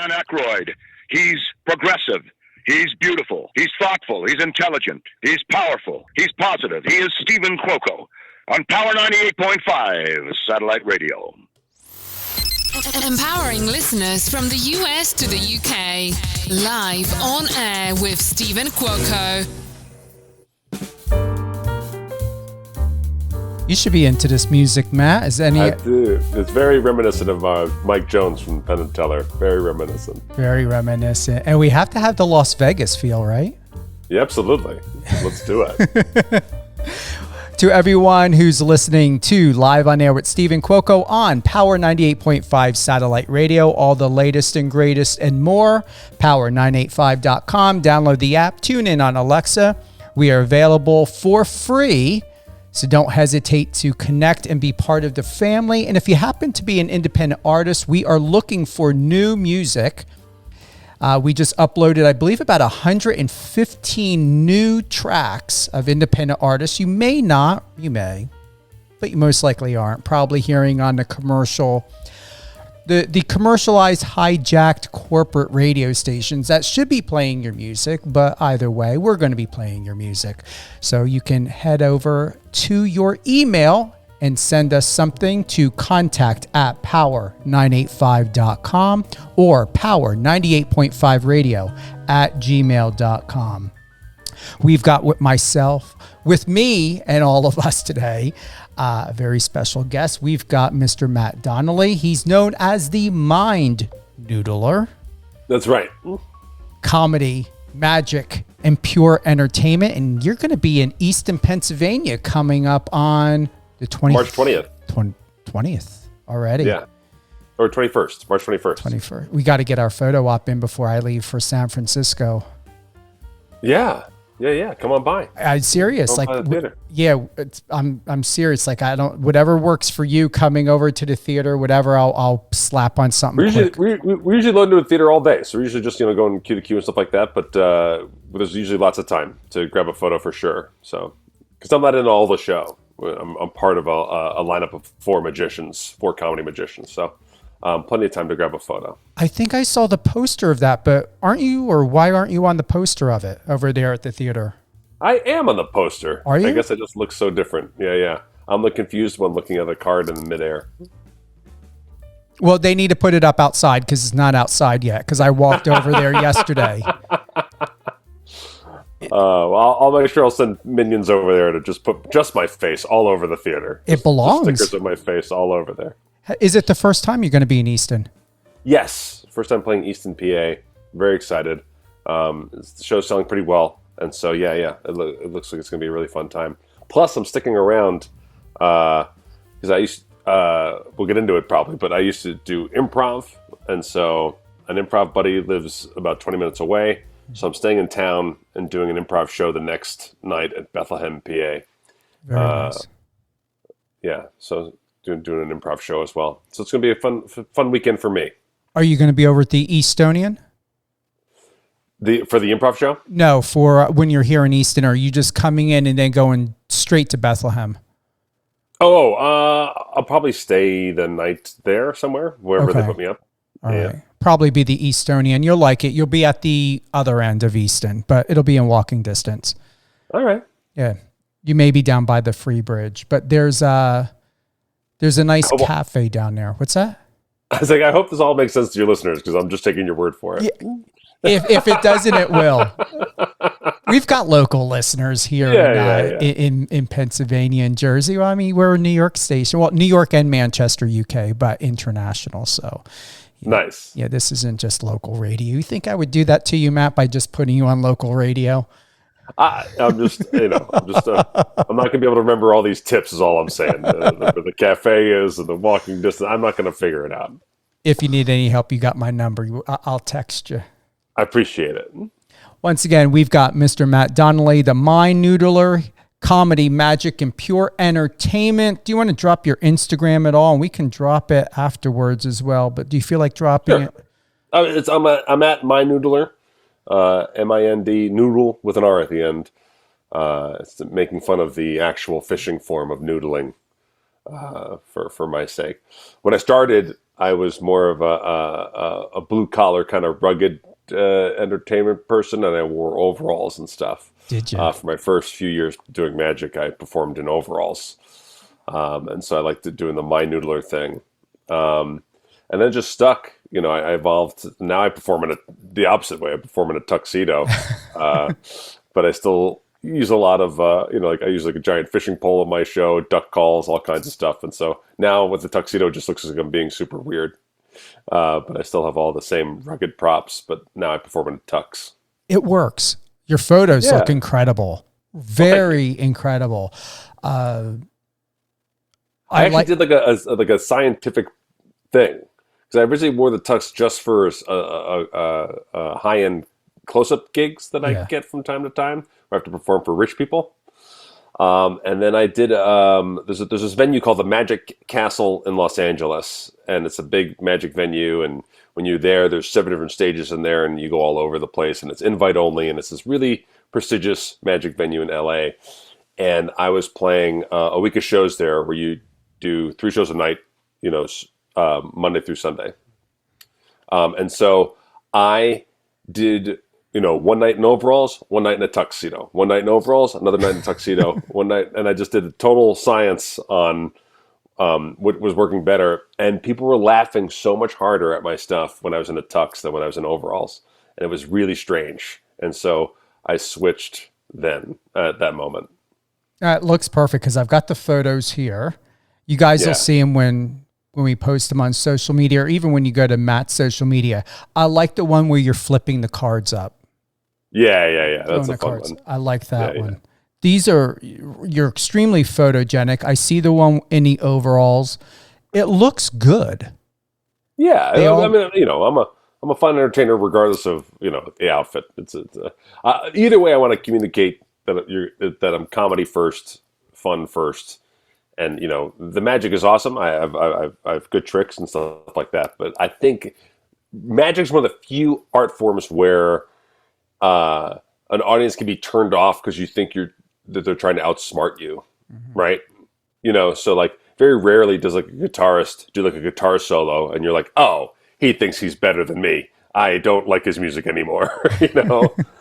Dan Aykroyd. He's progressive. He's beautiful. He's thoughtful. He's intelligent. He's powerful. He's positive. He is Stephen Cuoco on Power 98.5 Satellite Radio. Empowering listeners from the US to the UK. Live on air with Stephen Cuoco. You should be into this music, Matt. I do. It's very reminiscent of Mike Jones from Penn Teller. Very reminiscent. Very reminiscent. And we have to have the Las Vegas feel, right? Yeah, absolutely. Let's do it. To everyone who's listening to Live on Air with Stephen Cuoco on Power 98.5 Satellite Radio, all the latest and greatest and more, power985.com. Download the app, tune in on Alexa. We are available for free, so don't hesitate to connect and be part of the family. And if you happen to be an independent artist, we are looking for new music. We just uploaded, I believe, about 115 new tracks of independent artists. You may, but you most likely aren't. Probably hearing on the commercial, the commercialized, hijacked corporate radio stations that should be playing your music. But either way, we're going to be playing your music. So you can head over to your email and send us something to contact@power985.com or power98.5radio@gmail.com. We've got with me and all of us today, a very special guest. We've got Mr. Matt Donnelly. He's known as the Mind Noodler. That's right. Comedy, magic, and pure entertainment. And you're going to be in Easton, Pennsylvania coming up on the March 20th. 20th already. Yeah. Or 21st. March 21st. 21st. We got to get our photo op in before I leave for San Francisco. Yeah. Come on by. I'm serious. Come on by the theater. Yeah, I'm serious. Like, I don't, whatever works for you coming over to the theater, whatever, I'll slap on something. We usually load into a theater all day. So we're usually just, going queue to queue and stuff like that. But there's usually lots of time to grab a photo for sure. So, because I'm not in all the show. I'm part of a lineup of four comedy magicians. So plenty of time to grab a photo. I think I saw the poster of that, but why aren't you on the poster of it over there at the theater? I am on the poster. Are you? I guess I just look so different. Yeah. I'm the confused one looking at the card in midair. Well, they need to put it up outside because it's not outside yet, because I walked over there yesterday. Well, I'll make sure I'll send minions over there to just put my face all over the theater. It belongs. Just stickers of my face all over there. Is it the first time you're going to be in Easton? Yes. First time playing Easton, PA. Very excited. The show's selling pretty well. And so, yeah. It looks like it's going to be a really fun time. Plus, I'm sticking around because I used we'll get into it probably, but I used to do improv. And so an improv buddy lives about 20 minutes away. So I'm staying in town and doing an improv show the next night at Bethlehem, PA. Very nice. Yeah, so doing an improv show as well. So it's going to be a fun weekend for me. Are you going to be over at the Eastonian? For the improv show? No, for when you're here in Easton. Are you just coming in and then going straight to Bethlehem? I'll probably stay the night there somewhere, wherever they put me up. All right. Probably be the Eastonian. You'll like it. You'll be at the other end of Easton, but it'll be in walking distance. All right. Yeah. You may be down by the Free Bridge, but there's a nice cafe down there. What's that? I was like, I hope this all makes sense to your listeners because I'm just taking your word for it. Yeah. If it doesn't, it will. We've got local listeners here in Pennsylvania and Jersey. Well, I mean, we're a New York station. Well, New York and Manchester, UK, but international. So nice. Yeah, this isn't just local radio. You think I would do that to you, Matt, by just putting you on local radio? I'm just, I'm not going to be able to remember all these tips is all I'm saying. Where the cafe is and the walking distance. I'm not going to figure it out. If you need any help, you got my number. I'll text you. I appreciate it. Once again, we've got Mr. Matt Donnelly, the Mind Noodler, comedy, magic, and pure entertainment. Do you want to drop your Instagram at all? And we can drop it afterwards as well. But do you feel like dropping it? I'm at Mind Noodler, M-I-N-D, noodle with an R at the end. It's making fun of the actual fishing form of noodling for my sake. When I started, I was more of a blue collar kind of rugged entertainment person, and I wore overalls and stuff. Did you? For my first few years doing magic, I performed in overalls. And so I liked doing the Mind Noodler thing. And then just stuck. I evolved. Now I perform in the opposite way. I perform in a tuxedo. But I still use a lot of, I use like a giant fishing pole at my show, duck calls, all kinds of stuff. And so now with the tuxedo, it just looks like I'm being super weird. But I still have all the same rugged props, but now I perform in a tux. It works. Your photos look incredible. Very incredible. I actually did like a scientific thing, because I originally wore the tux just for a high-end close-up gigs that I get from time to time, where I have to perform for rich people. And then I did, there's this venue called the Magic Castle in Los Angeles, and it's a big magic venue, and when you're there, there's 7 different stages in there, and you go all over the place, and it's invite only, and it's this really prestigious magic venue in LA. And I was playing a week of shows there where you do 3 shows a night, Monday through Sunday. And so I did, one night in overalls, one night in a tuxedo, one night in overalls, another night in a tuxedo, one night, and I just did a total science on what was working better. And people were laughing so much harder at my stuff when I was in a tux than when I was in overalls. And it was really strange. And so I switched then at that moment. It looks perfect because I've got the photos here. You guys will see them when we post them on social media, or even when you go to Matt's social media. I like the one where you're flipping the cards up. Yeah. That's a fun one. I like that one. You're extremely photogenic. I see the one in the overalls. It looks good. Yeah, I'm a fun entertainer regardless of the outfit. It's either way. I want to communicate that I'm comedy first, fun first, and the magic is awesome. I have good tricks and stuff like that. But I think magic's one of the few art forms where an audience can be turned off because you think that they're trying to outsmart you, right? So like very rarely does like a guitarist do like a guitar solo, and you're like, oh, he thinks he's better than me. I don't like his music anymore,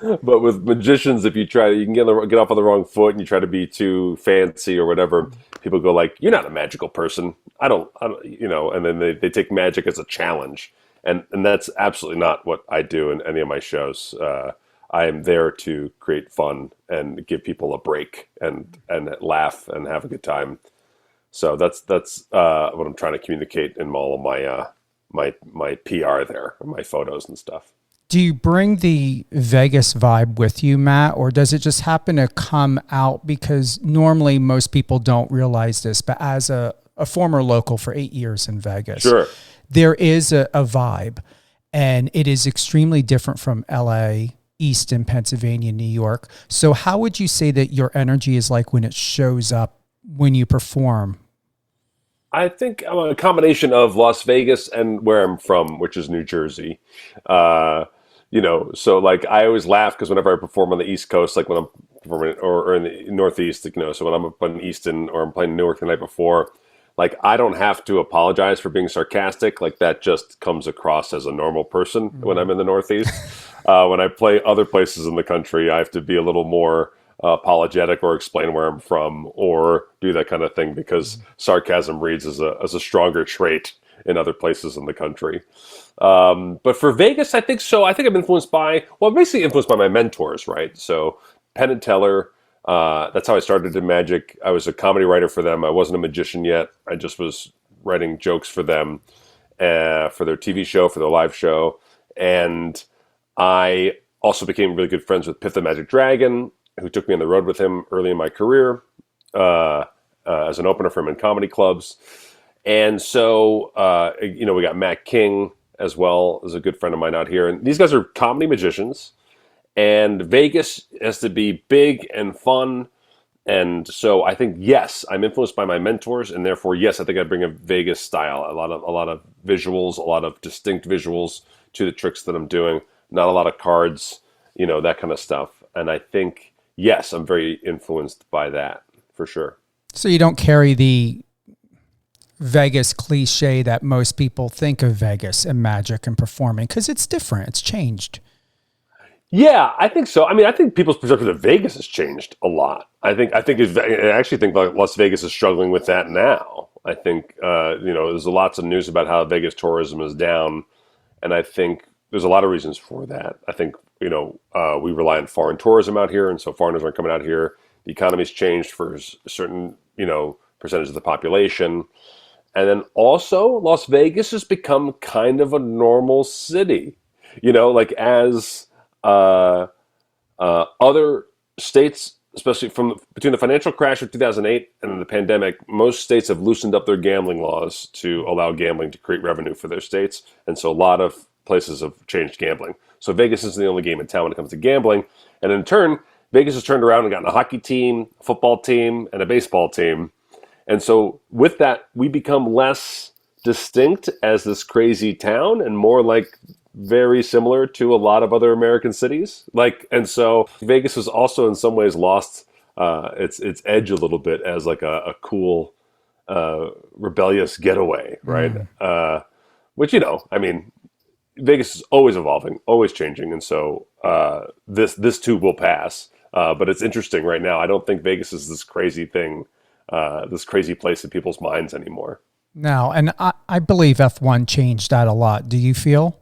But with magicians, if you can get off on the wrong foot and you try to be too fancy or whatever, people go like, "You're not a magical person." I don't, and then they take magic as a challenge, and that's absolutely not what I do in any of my shows. I am there to create fun and give people a break and laugh and have a good time. So that's what I'm trying to communicate in all of my PR there, my photos and stuff. Do you bring the Vegas vibe with you, Matt, or does it just happen to come out? Because normally most people don't realize this, but as a former local for 8 years in Vegas, sure, there is a vibe, and it is extremely different from LA, Easton, Pennsylvania, New York. So how would you say that your energy is like when it shows up when you perform? I think I'm a combination of Las Vegas and where I'm from, which is New Jersey. So like I always laugh because whenever I perform on the East Coast, like when I'm performing or in the Northeast, so when I'm up in Easton or I'm playing Newark the night before, like I don't have to apologize for being sarcastic. Like that just comes across as a normal person when I'm in the Northeast. When I play other places in the country, I have to be a little more apologetic or explain where I'm from or do that kind of thing because sarcasm reads as a stronger trait in other places in the country. But for Vegas, I think so. I think I'm basically influenced by my mentors, right? So Penn and Teller, that's how I started in magic. I was a comedy writer for them. I wasn't a magician yet. I just was writing jokes for them, for their TV show, for their live show. And I also became really good friends with Piff the Magic Dragon, who took me on the road with him early in my career as an opener for him in comedy clubs. And so, we got Matt King as well as a good friend of mine out here. And these guys are comedy magicians. And Vegas has to be big and fun. And so I think, yes, I'm influenced by my mentors. And therefore, yes, I think I bring a Vegas style, a lot of visuals, a lot of distinct visuals to the tricks that I'm doing. Not a lot of cards, that kind of stuff. And I think, yes, I'm very influenced by that for sure. So you don't carry the Vegas cliche that most people think of Vegas and magic and performing? Because it's different. It's changed. Yeah, I think so. I mean, I think people's perception of Vegas has changed a lot. I actually think Las Vegas is struggling with that now. I think, there's lots of news about how Vegas tourism is down. And I think there's a lot of reasons for that. I think, we rely on foreign tourism out here. And so foreigners aren't coming out here. The economy's changed for a certain, percentage of the population. And then also Las Vegas has become kind of a normal city, as other states, especially between the financial crash of 2008 and the pandemic, most states have loosened up their gambling laws to allow gambling to create revenue for their states. And so a lot of places have changed gambling. So Vegas isn't the only game in town when it comes to gambling. And in turn, Vegas has turned around and gotten a hockey team, a football team, and a baseball team. And so with that, we become less distinct as this crazy town and more like very similar to a lot of other American cities. And so Vegas has also in some ways lost its edge a little bit as like a cool, rebellious getaway, right? Which, Vegas is always evolving, always changing. And so this too will pass. But it's interesting right now. I don't think Vegas is this crazy thing, this crazy place in people's minds anymore. No, and I believe F1 changed that a lot. Do you feel?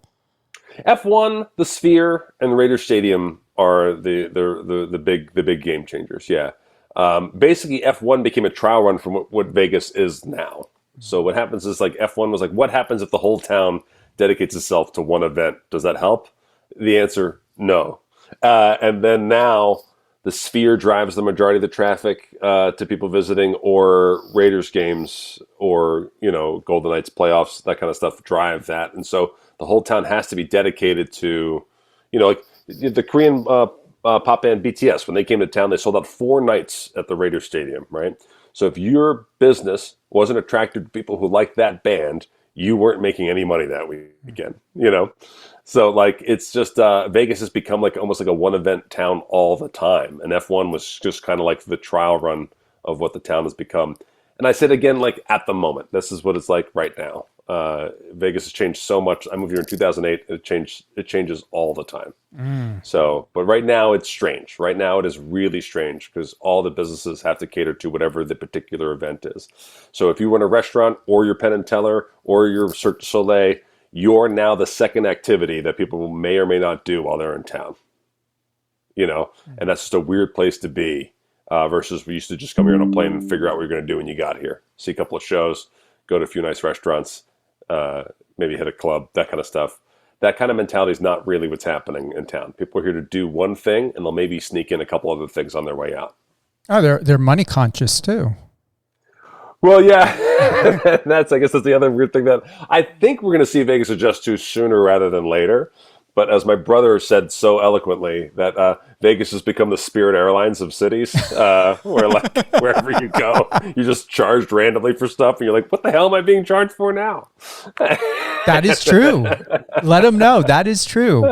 F1, the Sphere, and the Raiders Stadium are the big game changers. Yeah, basically F1 became a trial run from what Vegas is now. So what happens is like F1 was like, what happens if the whole town dedicates itself to one event? Does that help? The answer, no. And then now the Sphere drives the majority of the traffic to people visiting, or Raiders games, or Golden Knights playoffs, that kind of stuff drive that. And so the whole town has to be dedicated to, like the Korean pop band BTS. When they came to town, they sold out 4 nights at the Raiders Stadium, right? So if your business wasn't attracted to people who liked that band, you weren't making any money that weekend, So like it's just Vegas has become like almost like a one event town all the time, and F1 was just kind of like the trial run of what the town has become. And I said again, like at the moment, this is what it's like right now. Vegas has changed so much. I moved here in 2008. It changes all the time. So, but right now it's strange. Right now it is really strange because all the businesses have to cater to whatever the particular event is. So if you run a restaurant or your Penn and Teller or your Cirque du Soleil, you're now the second activity that people may or may not do while they're in town. And that's just a weird place to be versus we used to just come here on a plane and figure out what you're going to do when you got here. See a couple of shows, go to a few nice restaurants, maybe hit a club, that kind of stuff. That kind of mentality is not really what's happening in town. People are here to do one thing, and they'll maybe sneak in a couple other things on their way out. Oh, they're money conscious too. Well, yeah, I guess that's the other weird thing that I think we're going to see Vegas adjust to sooner rather than later. But as my brother said so eloquently, that Vegas has become the Spirit Airlines of cities, where like wherever you go, you're just charged randomly for stuff, and you're like, "What the hell am I being charged for now?" That is true. Let them know that is true.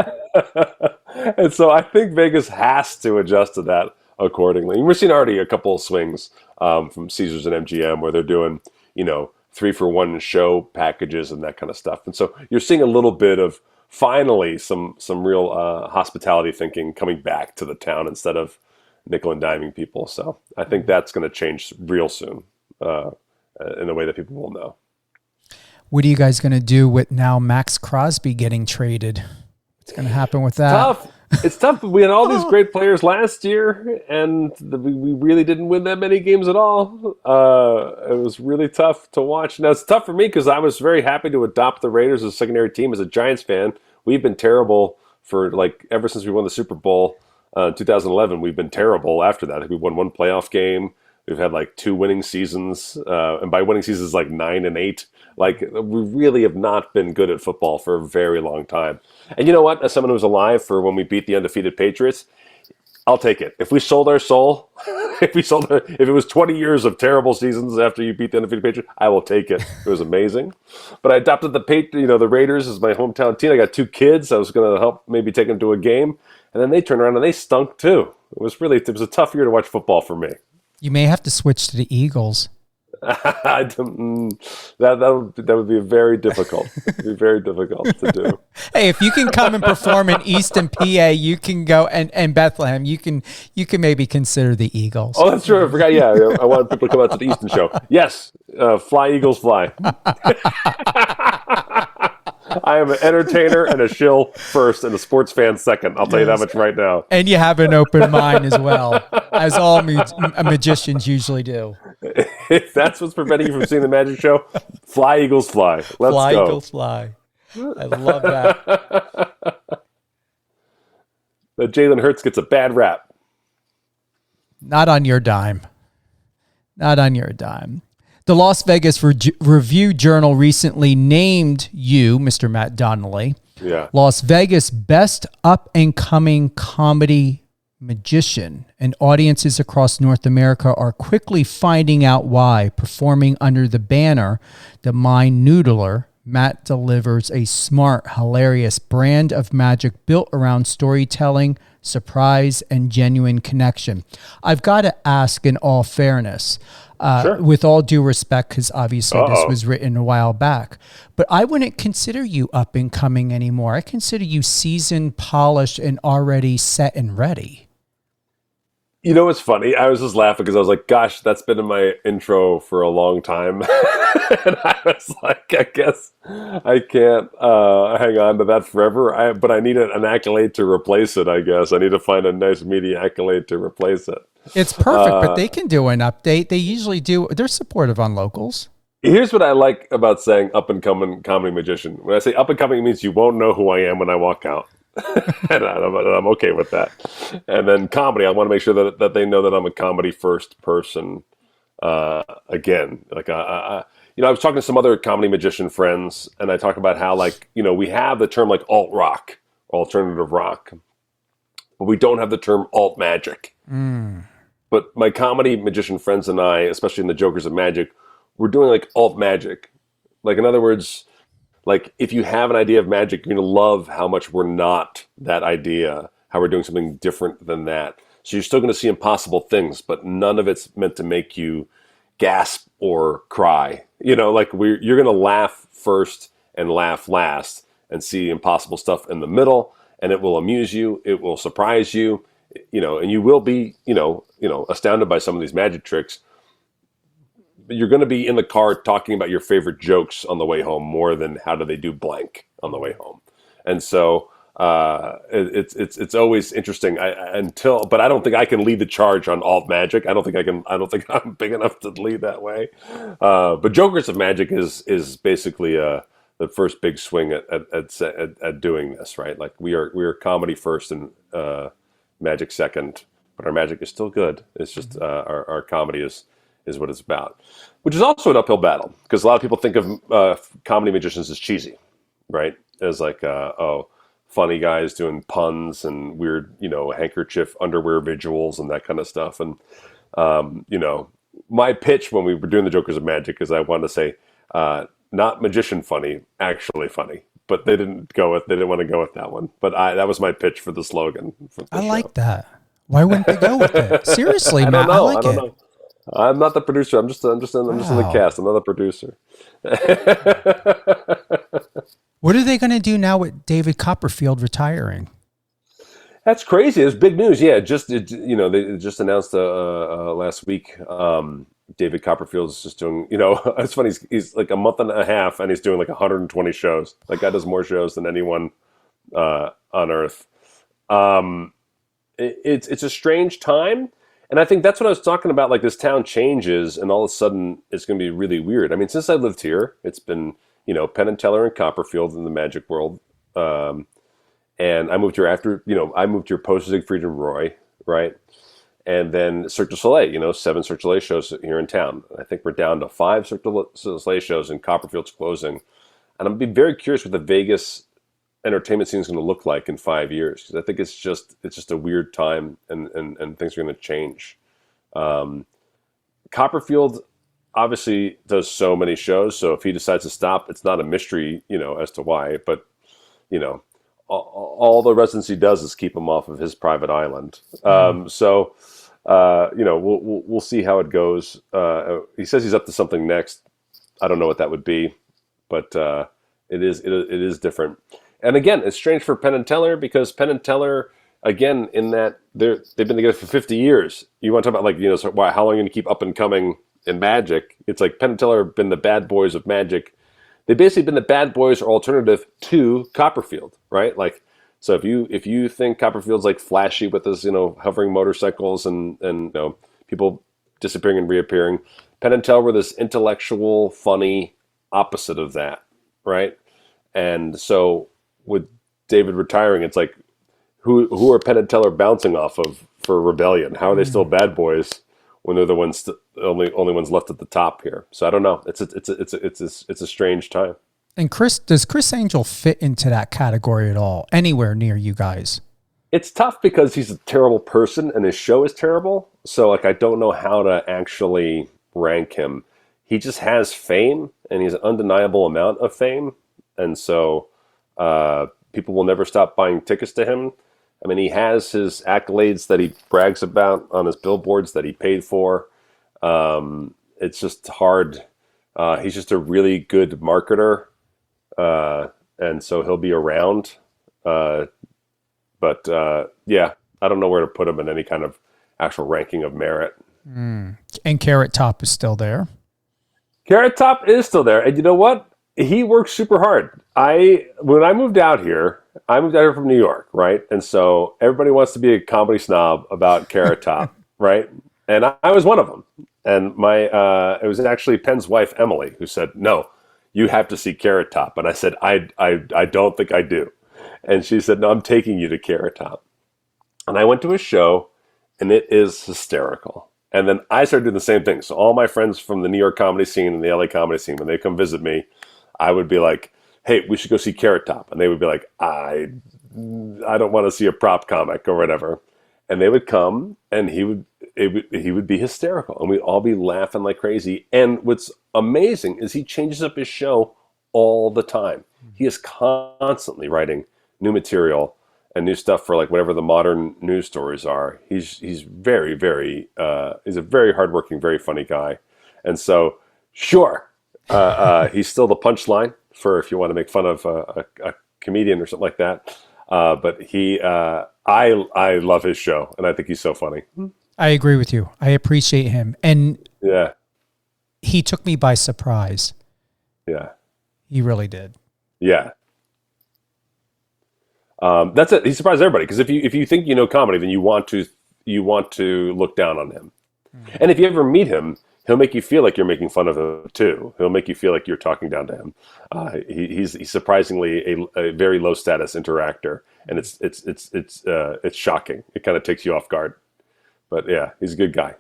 And so I think Vegas has to adjust to that accordingly. And we're seeing already a couple of swings from Caesars and MGM where they're doing, 3-for-1 show packages and that kind of stuff. And so you're seeing a little bit of finally some real hospitality thinking coming back to the town instead of nickel and diming people. So I think that's going to change real soon in a way that people will know. What are you guys going to do with now Max Crosby getting traded? What's going to happen with that? Tough. It's tough. We had all these great players last year, and we really didn't win that many games at all. It was really tough to watch. Now, it's tough for me because I was very happy to adopt the Raiders as a secondary team as a Giants fan. We've been terrible for, ever since we won the Super Bowl in 2011. We've been terrible after that. We won one playoff game. We've had, 2 winning seasons. And by winning seasons, 9 and 8. We really have not been good at football for a very long time. And you know what? As someone who was alive for when we beat the undefeated Patriots, I'll take it. If we sold our soul, if it was 20 years of terrible seasons after you beat the undefeated Patriots, I will take it. It was amazing. But I adopted the Raiders as my hometown team. I got 2 kids. I was going to help maybe take them to a game. And then they turned around and they stunk too. It was a tough year to watch football for me. You may have to switch to the Eagles. That would be very difficult. It'd be very difficult to do. Hey, if you can come and perform in Easton, PA, you can go and Bethlehem. You can maybe consider the Eagles. Oh, that's true. I forgot. Yeah, I wanted people to come out to the Easton show. Yes, fly Eagles fly. I am an entertainer and a shill first and a sports fan second. I'll tell you that much right now. And you have an open mind as well, as all magicians usually do. If that's what's preventing you from seeing the magic show, fly Eagles fly. Let's fly, go. Eagles fly. I love that. But Jalen Hurts gets a bad rap. Not on your dime. Not on your dime. The Las Vegas Review Journal recently named you, Mr. Matt Donnelly, Las Vegas best up-and-coming comedy magician, and audiences across North America are quickly finding out why. Performing under the banner, the Mind Noodler, Matt delivers a smart, hilarious brand of magic built around storytelling, surprise, and genuine connection. I've got to ask, in all fairness, Sure. with all due respect, because obviously this was written a while back, but I wouldn't consider you up and coming anymore. I consider you seasoned, polished, and already set and ready. You know what's funny? I was just laughing because I was like, gosh, that's been in my intro for a long time. And I was like, I guess I can't hang on to that forever. But I need an accolade to replace it, I guess. I need to find a nice media accolade to replace it. It's perfect, but they can do an update. They usually do. They're supportive on locals. Here's what I like about saying up-and-coming comedy magician. When I say up-and-coming, it means you won't know who I am when I walk out. And I'm okay with that. And then comedy, I want to make sure that they know that I'm a comedy first person. Again, like I was talking to some other comedy magician friends, and I talk about how, like, we have the term like alt rock, alternative rock, but we don't have the term alt magic. But my comedy magician friends and I, especially in the Jokers of Magic, we're doing like alt magic. Like, in other words, like, if you have an idea of magic, you're going to love how much we're not that idea, how we're doing something different than that. So you're still going to see impossible things, but none of it's meant to make you gasp or cry. Like, you're going to laugh first and laugh last and see impossible stuff in the middle, and it will amuse you. It will surprise you, and you will be, astounded by some of these magic tricks. You're going to be in the car talking about your favorite jokes on the way home more than how do they do blank on the way home. And so it's always interesting but I don't think I can lead the charge on alt magic. I don't think I'm big enough to lead that way. But Jokers of Magic is basically the first big swing at doing this, right? Like, we are comedy first and magic second, but our magic is still good. It's just our comedy is what it's about, which is also an uphill battle because a lot of people think of comedy magicians as cheesy, right? As like, funny guys doing puns and weird, handkerchief underwear visuals and that kind of stuff. And, my pitch when we were doing the Jokers of Magic is I wanted to say, not magician funny, actually funny. But they didn't want to go with that one. But that was my pitch for the slogan. I like that. Why wouldn't they go with it? Seriously, Matt, I like it. Know. I'm not the producer. I'm just in the cast. I'm not the producer. What are they going to do now with David Copperfield retiring? That's crazy. It's big news. Yeah, they just announced last week. David Copperfield's just doing. It's funny. He's like a month and a half, and he's doing like 120 shows. That guy does more shows than anyone on Earth. It's a strange time. And I think that's what I was talking about. Like, this town changes, and all of a sudden, it's going to be really weird. I mean, since I lived here, it's been, Penn and Teller and Copperfield in the magic world. And I moved here post Siegfried and Roy, right? And then Cirque du Soleil, 7 Cirque du Soleil shows here in town. I think we're down to 5 Cirque du Soleil shows, and Copperfield's closing. And I'm very curious what the Vegas entertainment scene is going to look like in 5 years, because I think it's just a weird time, and things are going to change. Copperfield obviously does so many shows, so if he decides to stop, it's not a mystery, as to why. But all the residency does is keep him off of his private island. So we'll see how it goes. He says he's up to something next. I don't know what that would be, but it is different. And again, it's strange for Penn and Teller because Penn and Teller, again, in that they've been together for 50 years. You want to talk about how long you're going to keep up and coming in Magic? It's like Penn and Teller have been the bad boys of Magic. They've basically been the bad boys or alternative to Copperfield, right? Like, so if you think Copperfield's like flashy with his hovering motorcycles and people disappearing and reappearing, Penn and Teller were this intellectual, funny opposite of that, right? And so with David retiring, it's like, who are Penn and Teller bouncing off of for rebellion? How are they still bad boys when they're the ones only ones left at the top here? So I don't know. It's a strange time. And does Chris Angel fit into that category at all? Anywhere near you guys? It's tough because he's a terrible person and his show is terrible. So I don't know how to actually rank him. He just has fame and he's an undeniable amount of fame. And so people will never stop buying tickets to him. I mean, he has his accolades that he brags about on his billboards that he paid for. It's just hard. He's just a really good marketer. And so he'll be around. But I don't know where to put him in any kind of actual ranking of merit. And Carrot Top is still there. Carrot Top is still there. And you know what? He works super hard. When I moved out here, from New York, right? And so everybody wants to be a comedy snob about Carrot Top, right? And I was one of them. And it was actually Penn's wife, Emily, who said, "No, you have to see Carrot Top." And I said, I don't think I do. And she said, "No, I'm taking you to Carrot Top." And I went to a show, and it is hysterical. And then I started doing the same thing. So all my friends from the New York comedy scene and the LA comedy scene, when they come visit me, I would be like, "Hey, we should go see Carrot Top." And they would be like, I don't want to see a prop comic or whatever. And they would come, and he would be hysterical, and we'd all be laughing like crazy. And what's amazing is he changes up his show all the time. He is constantly writing new material and new stuff for like whatever the modern news stories are. He's very, very he's a very hardworking, very funny guy. And so, sure, he's still the punchline for if you want to make fun of a comedian or something like that. But I love his show, and I think he's so funny. I agree with you. I appreciate him. And yeah, he took me by surprise. Yeah. He really did. Yeah. That's it. He surprised everybody, because if you think you know comedy, then you want to look down on him. Mm-hmm. And if you ever meet him, he'll make you feel like you're making fun of him too. He'll make you feel like you're talking down to him. He's surprisingly a very low status interactor, and it's shocking. It kind of takes you off guard. But yeah, he's a good guy.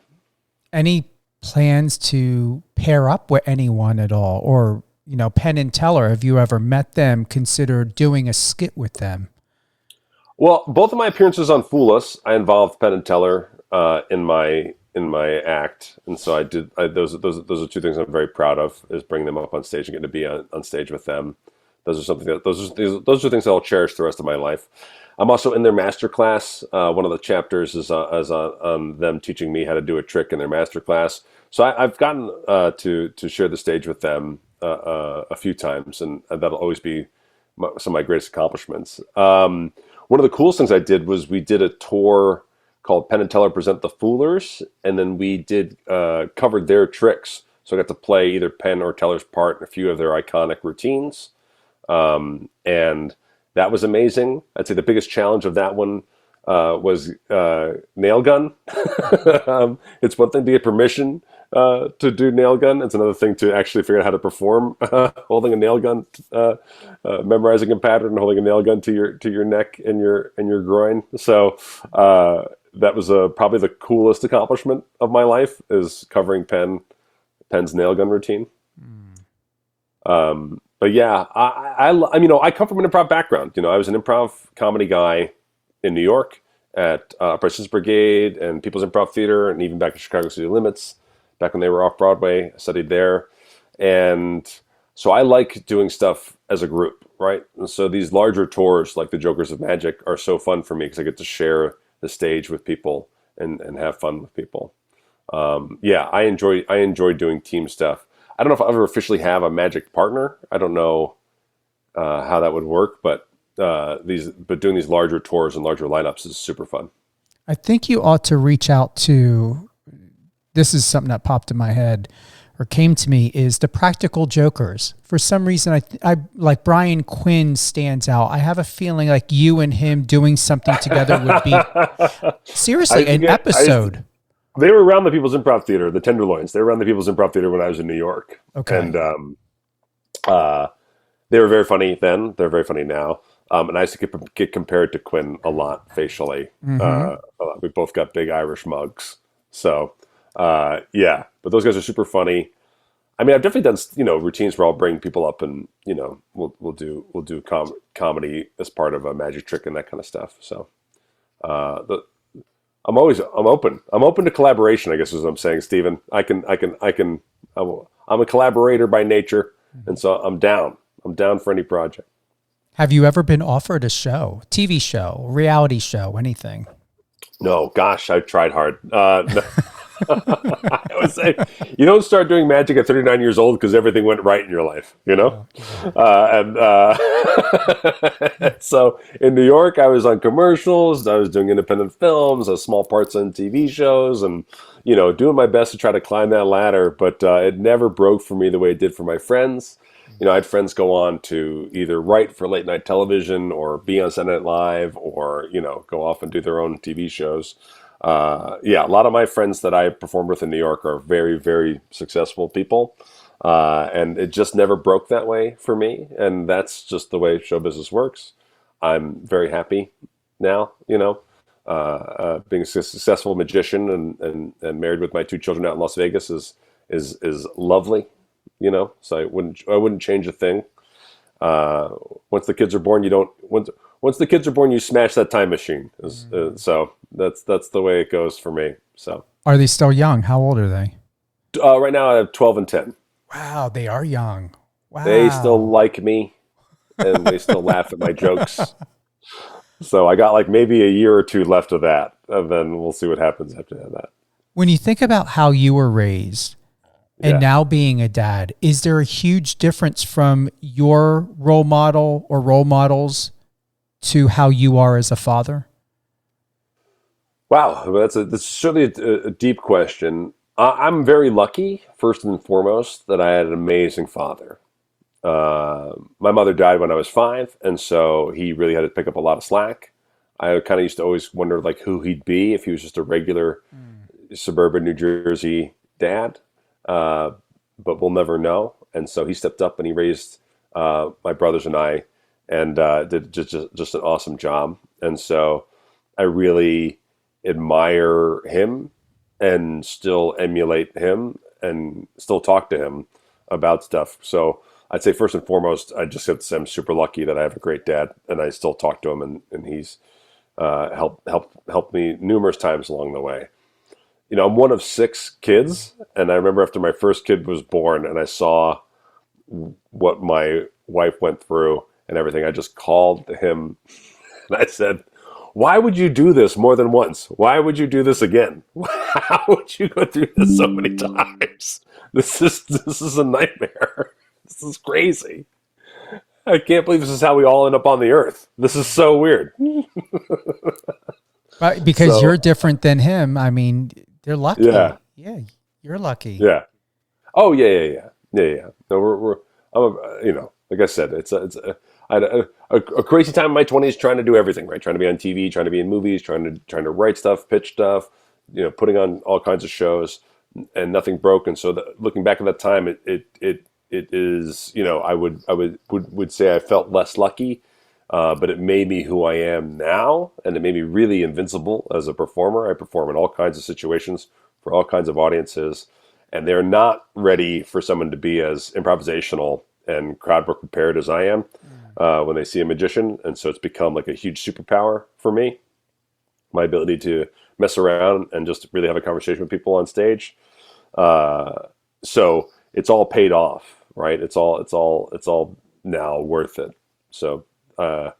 Any plans to pair up with anyone at all, or Penn and Teller? Have you ever met them? Considered doing a skit with them? Well, both of my appearances on Fool Us, I involved Penn and Teller in my act, and so I did. Those are two things I'm very proud of: is bringing them up on stage and getting to be on stage with them. Those are things that I'll cherish the rest of my life. I'm also in their master class. One of the chapters is on them teaching me how to do a trick in their master class. So I've gotten to share the stage with them a few times, and that'll always be some of my greatest accomplishments. One of the coolest things I did was we did a tour called Penn and Teller Present the Foolers, and then we covered their tricks. So I got to play either Penn or Teller's part in a few of their iconic routines, and that was amazing. I'd say the biggest challenge of that one was nail gun. It's one thing to get permission to do nail gun. It's another thing to actually figure out how to perform holding a nail gun, memorizing a pattern, and holding a nail gun to your neck and your groin. So that was probably the coolest accomplishment of my life, is covering Penn's nail gun routine. But yeah, I come from an improv background. I was an improv comedy guy in New York at Price's Brigade and People's Improv Theater, and even back in Chicago City Limits, back when they were off Broadway. I studied there. And so I like doing stuff as a group, right? And so these larger tours, like the Jokers of Magic, are so fun for me because I get to share the stage with people and have fun with people. Yeah, I enjoy doing team stuff. I don't know if I'll ever officially have a magic partner. I don't know how that would work, but doing these larger tours and larger lineups is super fun. I think you ought to reach out to, this is something that popped in my head or came to me, is the Practical Jokers. For some reason, I like Brian Quinn stands out. I have a feeling like you and him doing something together would be seriously an episode. They were around the People's Improv Theater, the Tenderloins. They were around the People's Improv Theater when I was in New York. Okay. And they were very funny then. They're very funny now. And I used to get compared to Quinn a lot facially. We both got big Irish mugs. So, yeah. But those guys are super funny. I mean, I've definitely done, routines where I'll bring people up and, we'll do comedy as part of a magic trick and that kind of stuff. So, I'm open. I'm open to collaboration, I guess is what I'm saying, Stephen. I'm a collaborator by nature. And so I'm down. I'm down for any project. Have you ever been offered a show, TV show, reality show, anything? No, gosh, I've tried hard. No. I would say you don't start doing magic at 39 years old because everything went right in your life, So in New York, I was on commercials. I was doing independent films, small parts on TV shows, and doing my best to try to climb that ladder. But it never broke for me the way it did for my friends. I had friends go on to either write for late night television or be on Saturday Night Live or go off and do their own TV shows. A lot of my friends that I performed with in New York are very, very successful people. And it just never broke that way for me. And that's just the way show business works. I'm very happy now, being a successful magician and married with my 2 children out in Las Vegas is lovely, so I wouldn't change a thing. Once the kids are born, once the kids are born, you smash that time machine. So that's the way it goes for me. So are they still young? How old are they? Right now I have 12 and 10. Wow, they are young. Wow. They still like me and they still laugh at my jokes. So I got like maybe a year or 2 left of that, and then we'll see what happens after that. When you think about how you were raised and now being a dad, is there a huge difference from your role model or role models to how you are as a father? Wow, that's certainly a deep question. I'm very lucky, first and foremost, that I had an amazing father. My mother died when I was 5, and so he really had to pick up a lot of slack. I kind of used to always wonder like who he'd be if he was just a regular suburban New Jersey dad, but we'll never know. And so he stepped up and he raised my brothers and I, and did just an awesome job. And so I really admire him and still emulate him and still talk to him about stuff. So I'd say first and foremost, I just have to say I'm super lucky that I have a great dad, and I still talk to him, and he's helped me numerous times along the way. I'm one of 6 kids, and I remember after my first kid was born and I saw what my wife went through and everything, I just called him and I said, "Why would you do this more than once? Why would you do this again? How would you go through this so many times? This is a nightmare. This is crazy. I can't believe this is how we all end up on the earth. This is so weird." Because you're different than him. I mean, they're lucky. Yeah, you're lucky. Yeah. Oh yeah. No, like I said, I had a crazy time in my 20s trying to do everything, right? Trying to be on TV, trying to be in movies, trying to write stuff, pitch stuff, putting on all kinds of shows, and nothing broke. And so looking back at that time, it is, I would say I felt less lucky, but it made me who I am now, and it made me really invincible as a performer. I perform in all kinds of situations for all kinds of audiences, and they're not ready for someone to be as improvisational and crowd work prepared as I am when they see a magician. And so it's become like a huge superpower for me, my ability to mess around and just really have a conversation with people on stage. So it's all paid off, right? It's all now worth it. So I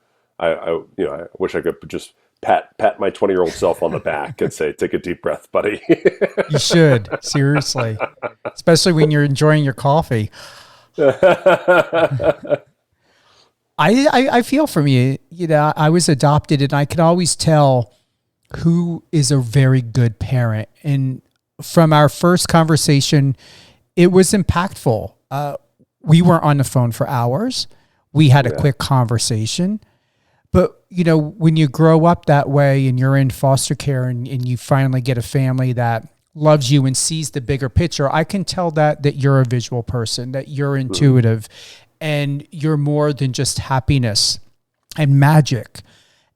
wish I could just pat my 20-year-old self on the back and say, "Take a deep breath, buddy." You should, seriously, especially when you're enjoying your coffee. I feel from you. You know, I was adopted, and I can always tell who is a very good parent. And from our first conversation, it was impactful. We weren't on the phone for hours. We had a quick conversation. But, you know, when you grow up that way and you're in foster care and you finally get a family that loves you and sees the bigger picture, I can tell that you're a visual person, that you're intuitive, and you're more than just happiness and magic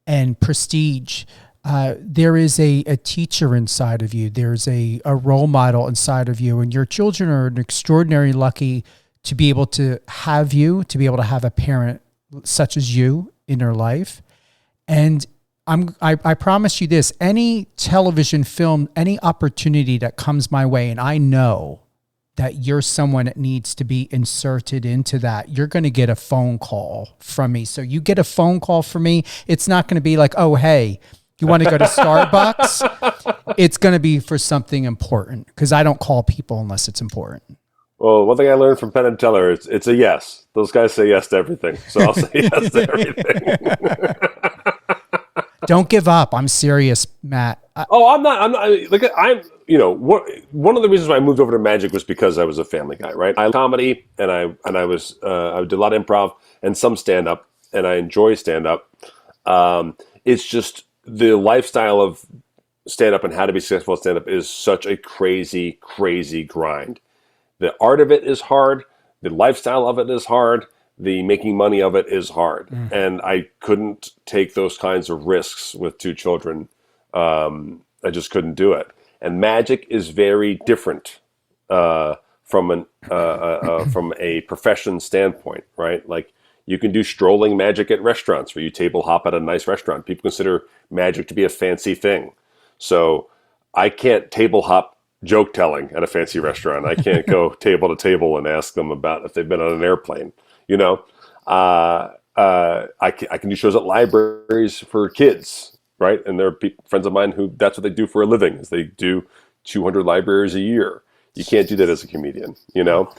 and prestige. There is a teacher inside of you. There's a role model inside of you, and your children are extraordinarily lucky to be able to have you, to be able to have a parent such as you in their life. And I promise you this, any television film, any opportunity that comes my way, and I know that you're someone that needs to be inserted into that, you're going to get a phone call from me. So you get a phone call from me. It's not going to be like, oh, hey, you want to go to Starbucks? It's going to be for something important, because I don't call people unless it's important. Well, one thing I learned from Penn and Teller is it's a yes. Those guys say yes to everything, so I'll say yes to everything. Don't give up. I'm serious, Matt. I'm not. Like, you know, one of the reasons why I moved over to Magic was because I was a family guy, right? I comedy, and I did a lot of improv and some stand up, and I enjoy stand up. It's just the lifestyle of stand up and how to be successful at stand up is such a crazy, crazy grind. The art of it is hard. The lifestyle of it is hard. The making money of it is hard. And I couldn't take those kinds of risks with two children. I just couldn't do it. And Magic is very different from a profession standpoint, right? Like, you can do strolling magic at restaurants where you table hop at a nice restaurant. People consider magic to be a fancy thing. So I can't table hop joke telling at a fancy restaurant. I can't go table to table and ask them about if they've been on an airplane. You know, I can do shows at libraries for kids, right? And there are friends of mine who that's what they do for a living, is they do 200 libraries a year. You can't do that as a comedian, you know.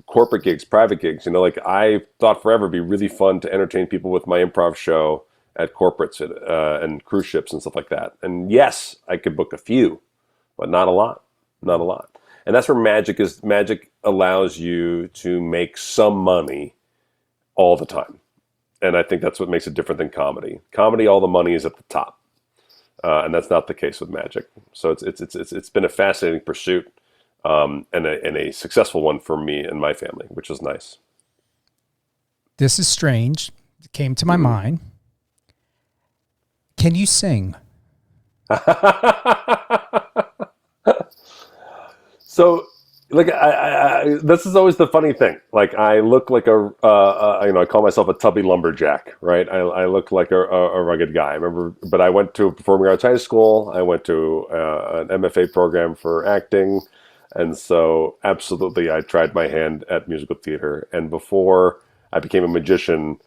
Corporate gigs, private gigs, you know, like, I thought forever it'd be really fun to entertain people with my improv show at corporates and cruise ships and stuff like that. And yes, I could book a few, but not a lot. And that's where Magic is. Magic allows you to make some money all the time. And I think that's what makes it different than comedy. Comedy, all the money is at the top. And that's not the case with Magic. So it's been a fascinating pursuit, and a successful one for me and my family, which is nice. This is strange. It came to my mind. Can you sing? So, like, I this is always the funny thing. Like, I look like I call myself a tubby lumberjack, right? I look like a rugged guy. I remember, but I went to performing arts high school. I went to an MFA program for acting. And so, absolutely, I tried my hand at musical theater. And before I became a magician,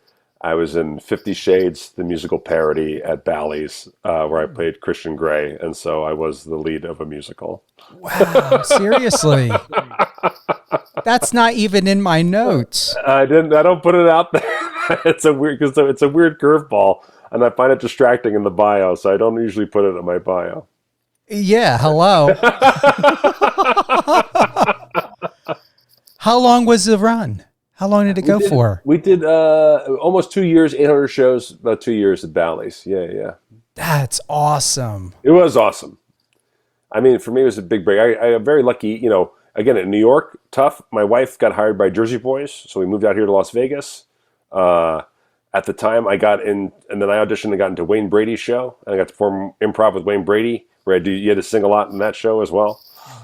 I was in 50 Shades, the musical parody at Bally's, where I played Christian Grey. And so I was the lead of a musical. Wow, seriously? That's not even in my notes. I don't put it out there. It's a weird curveball, and I find it distracting in the bio, so I don't usually put it in my bio. Yeah, hello. How long was the run? How long did it go for? We did almost 2 years, 800 shows, about 2 years at Bally's. Yeah. That's awesome. It was awesome. I mean, for me, it was a big break. I am very lucky, you know, again, in New York, tough. My wife got hired by Jersey Boys, so we moved out here to Las Vegas. At the time, I got in, and then I auditioned and got into Wayne Brady's show, and I got to perform improv with Wayne Brady, where you had to sing a lot in that show as well.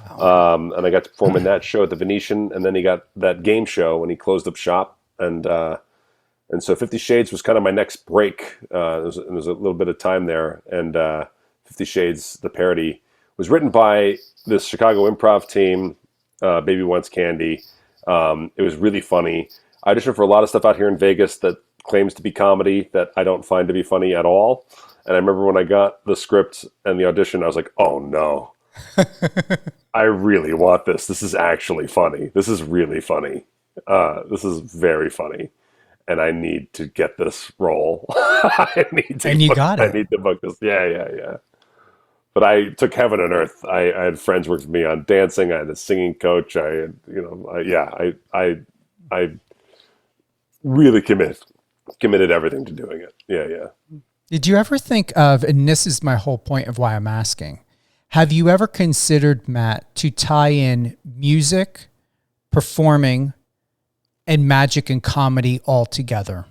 And I got to perform in that show at the Venetian, and then he got that game show when he closed up shop, and so 50 Shades was kind of my next break. There was a little bit of time there, and 50 Shades, the parody, was written by this Chicago improv team, Baby Wants Candy. It was really funny. I auditioned for a lot of stuff out here in Vegas that claims to be comedy that I don't find to be funny at all. And I remember when I got the script and the audition, I was like, oh no, I really want this. This is actually funny. This is really funny. This is very funny. And I need to get this role. And you got it. I need to book this. Yeah. But I took heaven and earth. I had friends work with me on dancing. I had a singing coach. I really committed everything to doing it. Yeah. Did you ever think of, and this is my whole point of why I'm asking, have you ever considered, Matt, to tie in music, performing, and magic and comedy all together?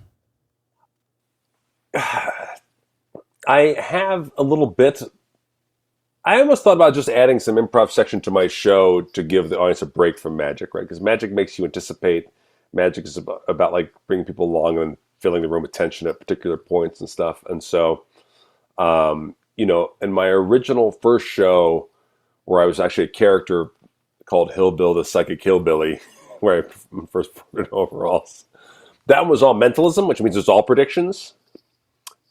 I have a little bit. I almost thought about just adding some improv section to my show to give the audience a break from magic, right? Because magic makes you anticipate. Magic is about like bringing people along and filling the room with tension at particular points and stuff. And so, in my original first show, where I was actually a character called Hillbill, the Psychic Hillbilly, where I first put in overalls, that was all mentalism, which means it's all predictions.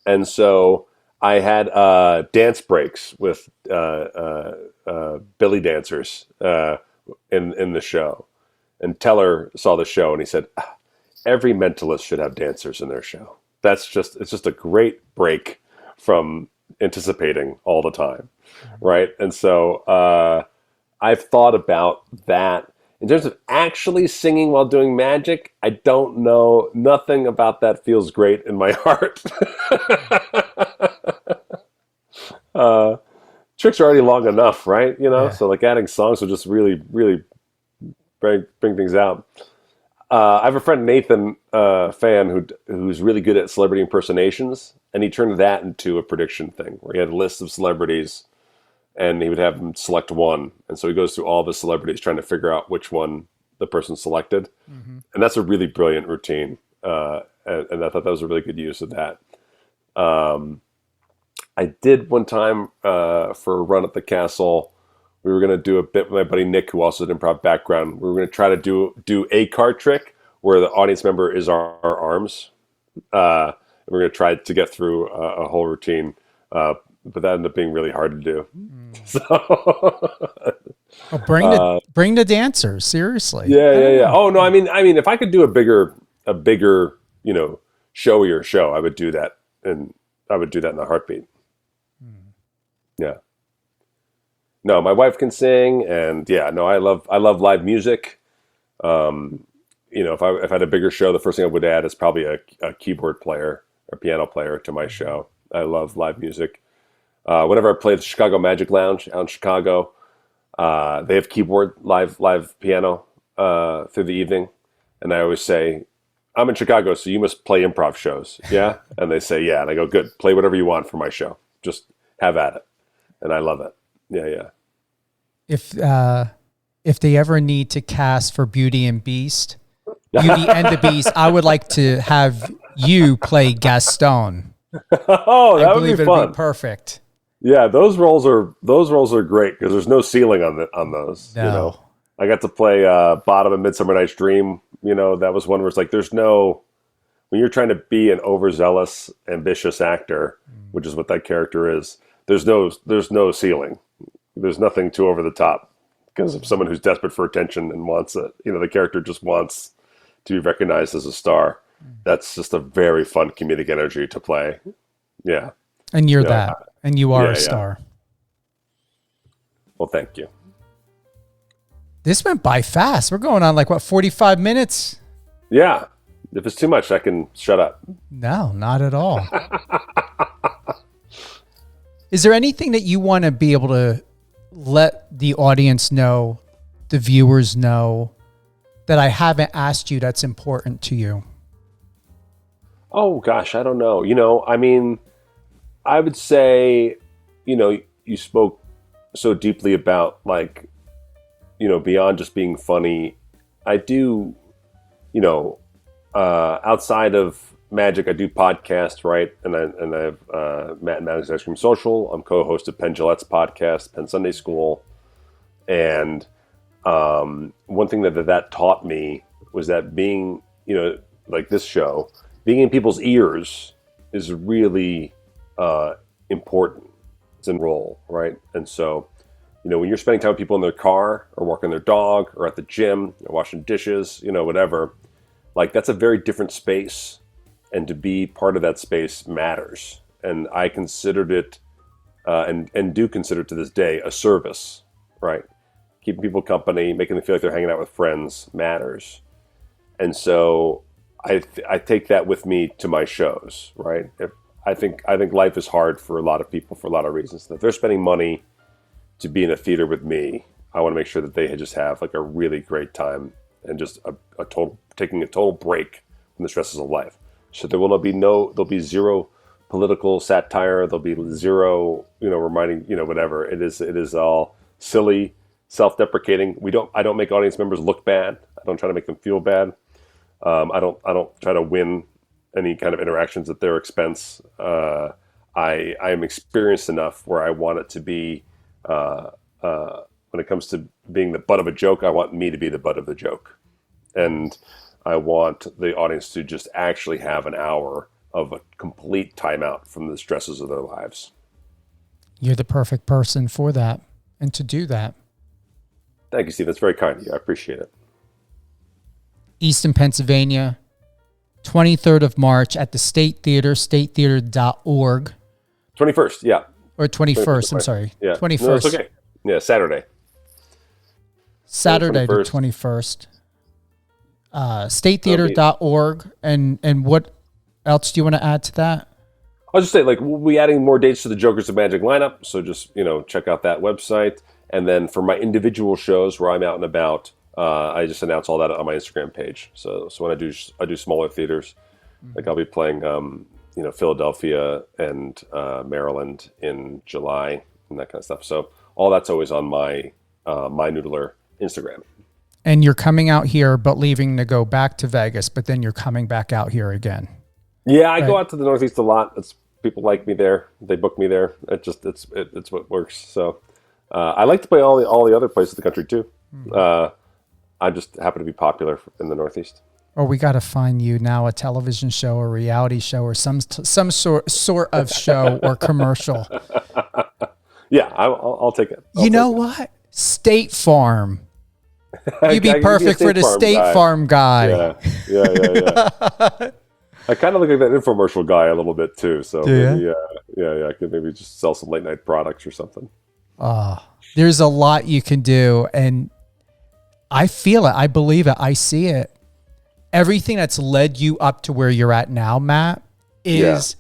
And so I had dance breaks with Billy dancers in the show. And Teller saw the show and he said, every mentalist should have dancers in their show. It's just a great break from anticipating all the time, right? And so I've thought about that. In terms of actually singing while doing magic, I don't know. Nothing about that feels great in my heart. Tricks are already long enough, right? Yeah. So like adding songs will just really, really bring things out. I have a friend, Nathan, fan, who's really good at celebrity impersonations, and he turned that into a prediction thing where he had a list of celebrities and he would have them select one. And so he goes through all the celebrities trying to figure out which one the person selected. Mm-hmm. And that's a really brilliant routine. And I thought that was a really good use of that. I did one time for a run at the castle. We were going to do a bit with my buddy Nick, who also had improv background. We were going to try to do a card trick where the audience member is our arms. We're going to try to get through a whole routine. But that ended up being really hard to do. So bring the dancers, seriously. Yeah. Oh no, I mean, if I could do a bigger, showier show, I would do that, and I would do that in a heartbeat. Yeah. No, my wife can sing, and I love live music. If I had a bigger show, the first thing I would add is probably a keyboard player or piano player to my show. I love live music. Whenever I play the Chicago Magic Lounge out in Chicago, they have keyboard live piano through the evening, and I always say, I'm in Chicago, so you must play improv shows. Yeah? And they say, yeah. And I go, good, play whatever you want for my show. Just have at it. And I love it. Yeah. If they ever need to cast for Beauty and the Beast, I would like to have you play Gaston. Oh, that would be fun. It'd be perfect. Yeah, those roles are great because there's no ceiling on those. No. I got to play Bottom in Midsummer Night's Dream. That was one where it's like there's no, when you're trying to be an overzealous, ambitious actor, which is what that character is. There's no ceiling. There's nothing too over the top because of someone who's desperate for attention and wants it. The character just wants to be recognized as a star. That's just a very fun comedic energy to play. Yeah. And you're that. And you are a star. Well, thank you. This went by fast. We're going on 45 minutes? Yeah. If it's too much, I can shut up. No, not at all. Is there anything that you want to be able to let the audience know, the viewers know, that I haven't asked you that's important to you? Oh, gosh, I don't know. I would say, you spoke so deeply about beyond just being funny. I do, outside of magic, I do podcasts, right? And I have Matt and Matt's Ice Cream Social. I'm co-host of Penn Jillette's podcast, Penn Sunday School. And one thing that taught me was that being, like this show, being in people's ears is really important. It's a role, right? And so, when you're spending time with people in their car or walking their dog or at the gym or washing dishes, whatever, like that's a very different space. And to be part of that space matters. And I considered it, and do consider it to this day, a service, right? Keeping people company, making them feel like they're hanging out with friends matters. And so I take that with me to my shows, right? I think life is hard for a lot of people for a lot of reasons. If they're spending money to be in a theater with me, I want to make sure that they just have like a really great time and just taking a total break from the stresses of life. So there'll be zero political satire. There'll be zero, reminding, whatever. It is all silly, self-deprecating. I don't make audience members look bad. I don't try to make them feel bad. I don't try to win any kind of interactions at their expense. I am experienced enough where I want it to be, when it comes to being the butt of a joke, I want me to be the butt of the joke. And I want the audience to just actually have an hour of a complete timeout from the stresses of their lives. You're the perfect person for that and to do that. Thank you, Steve. That's very kind of you. I appreciate it. Easton, Pennsylvania, 23rd of March at the State Theater, statetheater.org. 21st, yeah. Or 21st, I'm sorry. Yeah. 21st. No, it's okay. Yeah, Saturday. Saturday the 21st. Statetheater.org. And what else do you want to add to that? I'll just say, we'll be adding more dates to the Jokers of Magic lineup. So just, check out that website. And then for my individual shows where I'm out and about, I just announce all that on my Instagram page. So when I do smaller theaters, like I'll be playing, Philadelphia and Maryland in July and that kind of stuff. So all that's always on my Mind Noodler Instagram. And you're coming out here, but leaving to go back to Vegas, but then you're coming back out here again. Yeah, I go out to the Northeast a lot. People like me there. They book me there. It's what works. So I like to play all the other places in the country too. I just happen to be popular in the Northeast. Or we got to find you now a television show or reality show or some sort of show or commercial. Yeah, I'll take it. You know what? State Farm. You'd be perfect for the State Farm guy. Yeah. I kind of look like that infomercial guy a little bit too. So maybe, I could maybe just sell some late night products or something. There's a lot you can do, and I feel it. I believe it. I see it. Everything that's led you up to where you're at now, Matt, is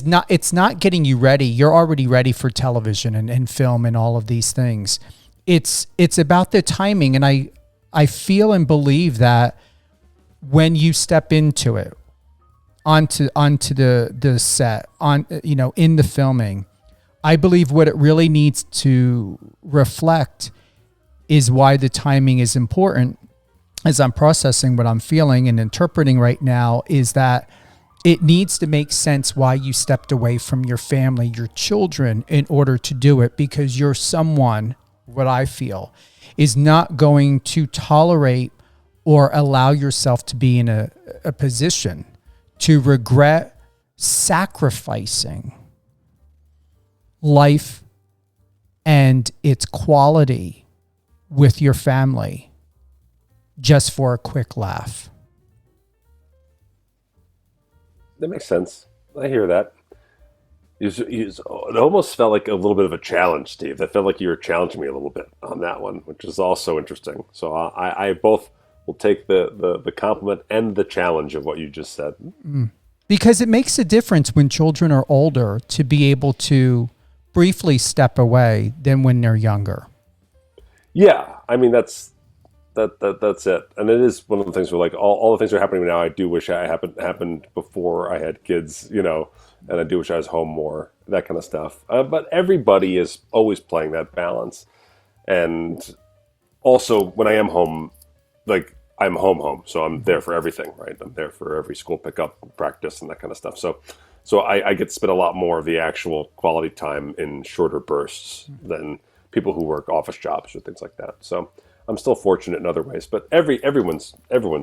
not. It's not getting you ready. You're already ready for television and film and all of these things. It's about the timing, and I feel and believe that when you step into it, onto the set, in the filming, I believe what it really needs to reflect is why the timing is important. As I'm processing what I'm feeling and interpreting right now, is that it needs to make sense why you stepped away from your family, your children, in order to do it, because you're someone, what I feel, is not going to tolerate or allow yourself to be in a position to regret sacrificing life and its quality with your family just for a quick laugh. That makes sense. I hear that. It almost felt like a little bit of a challenge, Steve. I felt like you were challenging me a little bit on that one, which is also interesting. So I both will take the compliment and the challenge of what you just said. Because it makes a difference when children are older to be able to briefly step away than when they're younger. Yeah, I mean that's it, and it is one of the things where all the things that are happening now. I do wish I happened before I had kids, and I do wish I was home more, that kind of stuff. But everybody is always playing that balance, and also when I am home, I'm home, so I'm there for everything, right? I'm there for every school pickup, practice, and that kind of stuff. So I get to spend a lot more of the actual quality time in shorter bursts than people who work office jobs or things like that. So I'm still fortunate in other ways, but everyone's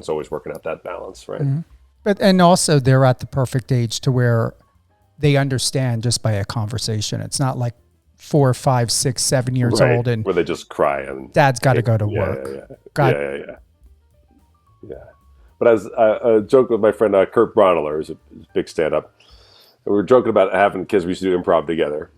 always working out that balance, right? Mm-hmm. And also they're at the perfect age to where they understand just by a conversation. It's not like 4, 5, 6, 7 years old and where they just cry and dad's got to go to work. Yeah. But as I joked with my friend Kurt Bronneler, who's a big stand-up, and we were joking about having kids. We used to do improv together,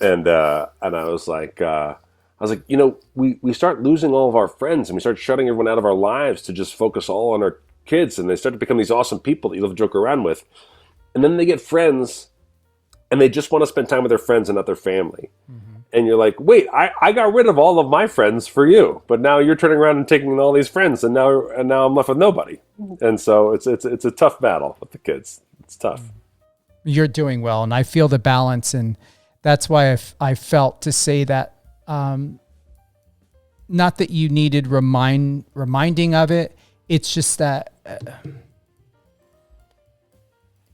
and I was like, you know, we start losing all of our friends, and we start shutting everyone out of our lives to just focus all on our kids, and they start to become these awesome people that you love to joke around with, and then they get friends, and they just want to spend time with their friends and not their family. Mm-hmm. And you're like, wait, I got rid of all of my friends for you, but now you're turning around and taking all these friends, and now I'm left with nobody. And so it's a tough battle with the kids. It's tough. You're doing well, and I feel the balance, and that's why I felt to say that. Not that you needed reminding of it. It's just that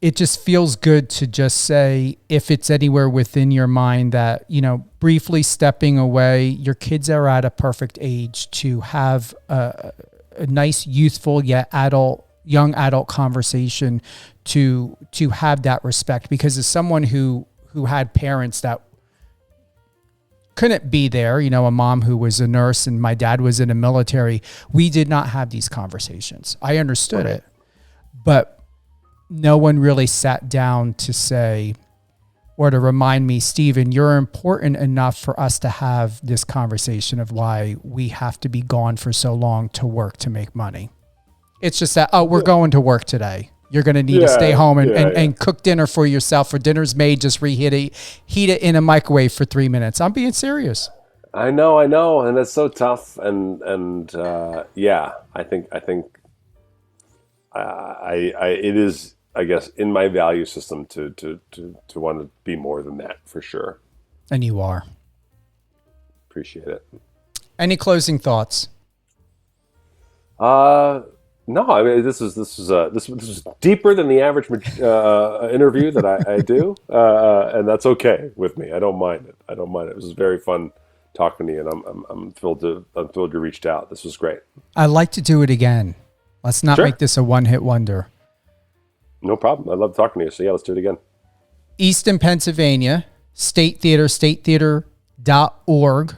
it just feels good to just say, if it's anywhere within your mind that, you know, briefly stepping away, your kids are at a perfect age to have a nice, youthful yet young adult conversation to have that respect. Because as someone who had parents that couldn't be there, you know, a mom who was a nurse and my dad was in the military, we did not have these conversations. I understood it, but no one really sat down to say, or to remind me, Steven, you're important enough for us to have this conversation of why we have to be gone for so long to work to make money. It's just that, we're going to work today. You're going to need to stay home and cook dinner for yourself, or dinner's made, just heat it in a microwave for 3 minutes. I'm being serious. I know. And it's so tough. And I think it is, I guess, in my value system to want to be more than that, for sure. And you are. Appreciate it. Any closing thoughts? No, I mean, this was deeper than the average interview that I do, and that's okay with me. I don't mind it. It was very fun talking to you, and I'm thrilled you reached out. This was great. I'd like to do it again. Let's not make this a one-hit wonder. No problem. I love talking to you. So yeah, let's do it again. Easton, Pennsylvania, State Theater, statetheater.org.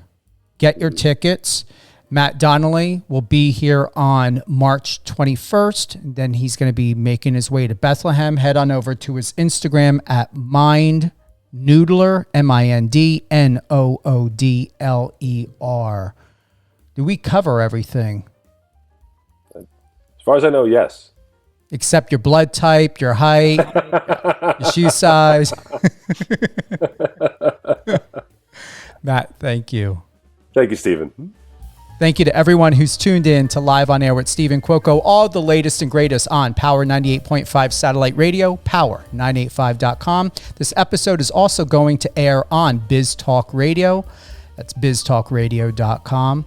Get your tickets. Matt Donnelly will be here on March 21st. And then he's going to be making his way to Bethlehem. Head on over to his Instagram at Mind Noodler, MindNoodler. Do we cover everything? As far as I know, yes. Except your blood type, your height, your shoe size. Matt, thank you. Thank you, Steven. Thank you to everyone who's tuned in to Live on Air with Steven Cuoco. All the latest and greatest on Power 98.5 Satellite Radio, power985.com. This episode is also going to air on Biz Talk Radio. That's biztalkradio.com.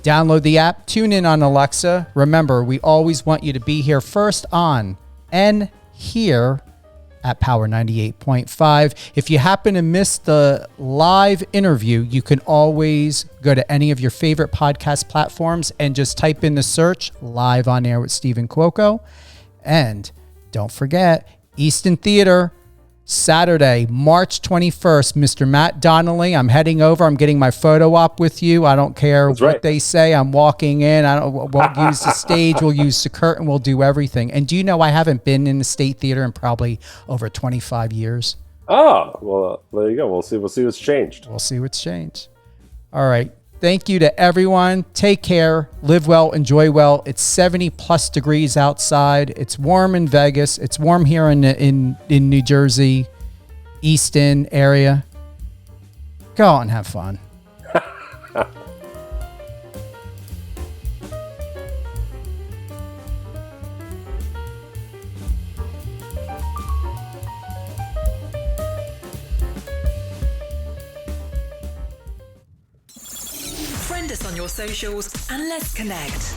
Download the app, tune in on Alexa. Remember, we always want you to be here first on and here at Power 98.5. If you happen to miss the live interview, you can always go to any of your favorite podcast platforms and just type in the search Live on Air with Steven Cuoco. And don't forget, Easton Theater, Saturday, March 21st, Mr. Matt Donnelly. I'm heading over. I'm getting my photo op with you. I don't care what they say. I'm walking in. We'll use the stage. We'll use the curtain. We'll do everything. And do you know I haven't been in the State Theater in probably over 25 years? Oh, well, there you go. We'll see what's changed. We'll see what's changed. All right. Thank you to everyone. Take care. Live well. Enjoy well. It's 70 plus degrees outside. It's warm in Vegas. It's warm here in New Jersey, Easton area. Go out and have fun. Friend us on your socials and let's connect.